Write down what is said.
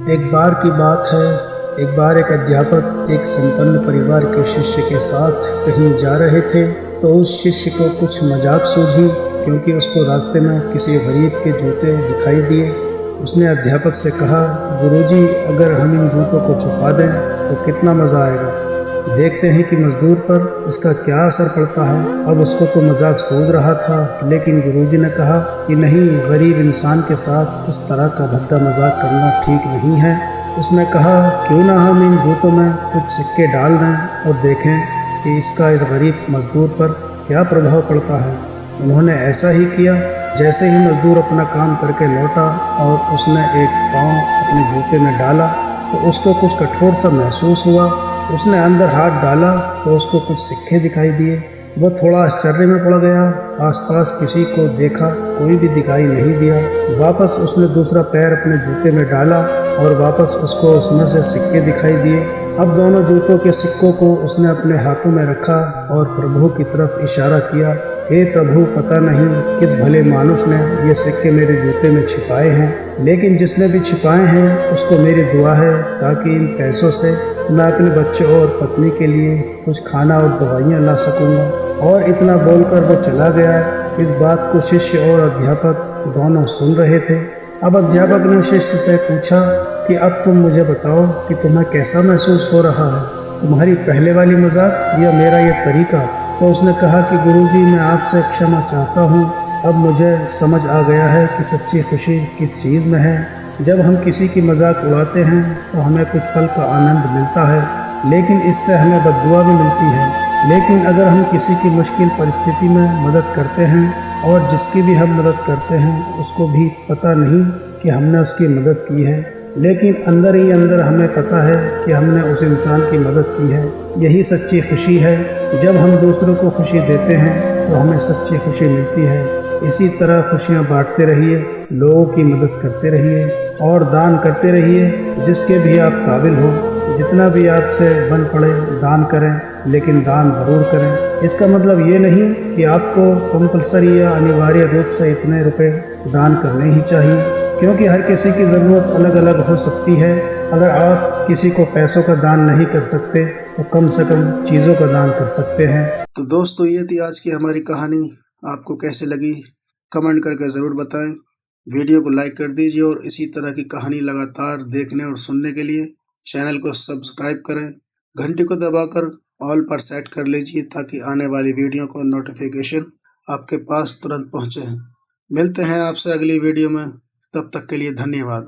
एक बार की बात है, एक बार एक अध्यापक एक संपन्न परिवार के शिष्य के साथ कहीं जा रहे थे तो उस शिष्य को कुछ मजाक सूझी क्योंकि उसको रास्ते में किसी गरीब के जूते दिखाई दिए। उसने अध्यापक से कहा, गुरुजी, अगर हम इन जूतों को छुपा दें तो कितना मज़ा आएगा। देखते हैं कि मज़दूर पर इसका क्या असर पड़ता है। अब उसको तो मजाक सूझ रहा था, लेकिन गुरुजी ने कहा कि नहीं, गरीब इंसान के साथ इस तरह का भद्दा मजाक करना ठीक नहीं है। उसने कहा, क्यों ना हम इन जूतों में कुछ सिक्के डाल दें और देखें कि इसका इस गरीब मज़दूर पर क्या प्रभाव पड़ता है। उन्होंने ऐसा ही किया। जैसे ही मज़दूर अपना काम करके लौटा और उसने एक पाँव अपने जूते में डाला तो उसको कुछ कठोर सा महसूस हुआ। उसने अंदर हाथ डाला तो उसको कुछ सिक्के दिखाई दिए। वह थोड़ा आश्चर्य में पड़ गया। आसपास किसी को देखा, कोई भी दिखाई नहीं दिया। वापस उसने दूसरा पैर अपने जूते में डाला और वापस उसको उसमें से सिक्के दिखाई दिए। अब दोनों जूतों के सिक्कों को उसने अपने हाथों में रखा और प्रभु की तरफ इशारा किया, हे प्रभु, पता नहीं किस भले मानुष ने ये सिक्के मेरे जूते में छिपाए हैं, लेकिन जिसने भी छिपाए हैं उसको मेरी दुआ है ताकि इन पैसों से मैं अपने बच्चे और पत्नी के लिए कुछ खाना और दवाइयाँ ला सकूँगा। और इतना बोलकर वो चला गया। इस बात को शिष्य और अध्यापक दोनों सुन रहे थे। अब अध्यापक ने शिष्य से पूछा कि अब तुम मुझे बताओ कि तुम्हें कैसा महसूस हो रहा है, तुम्हारी पहले वाली मजाक या मेरा ये तरीका। तो उसने कहा कि गुरुजी, मैं आपसे क्षमा चाहता हूँ। अब मुझे समझ आ गया है कि सच्ची खुशी किस चीज़ में है। जब हम किसी की मजाक उड़ाते हैं तो हमें कुछ पल का आनंद मिलता है, लेकिन इससे हमें बद्दुआ भी मिलती है। लेकिन अगर हम किसी की मुश्किल परिस्थिति में मदद करते हैं और जिसकी भी हम मदद करते हैं उसको भी पता नहीं कि हमने उसकी मदद की है, लेकिन अंदर ही अंदर हमें पता है कि हमने उस इंसान की मदद की है, यही सच्ची खुशी है। जब हम दूसरों को खुशी देते हैं तो हमें सच्ची खुशी मिलती है। इसी तरह खुशियाँ बांटते रहिए, लोगों की मदद करते रहिए और दान करते रहिए। जिसके भी आप काबिल हो, जितना भी आपसे बन पड़े दान करें, लेकिन दान ज़रूर करें। इसका मतलब ये नहीं कि आपको कंपल्सरी या अनिवार्य रूप से इतने रुपए दान करने ही चाहिए, क्योंकि हर किसी की ज़रूरत अलग अलग हो सकती है। अगर आप किसी को पैसों का दान नहीं कर सकते तो कम से कम चीज़ों का दान कर सकते हैं। तो दोस्तों, ये थी आज की हमारी कहानी। आपको कैसे लगी कमेंट करके ज़रूर बताएं। वीडियो को लाइक कर दीजिए और इसी तरह की कहानी लगातार देखने और सुनने के लिए चैनल को सब्सक्राइब करें। घंटी को दबाकर ऑल पर सेट कर लीजिए ताकि आने वाली वीडियो को नोटिफिकेशन आपके पास तुरंत पहुंचे। मिलते हैं आपसे अगली वीडियो में, तब तक के लिए धन्यवाद।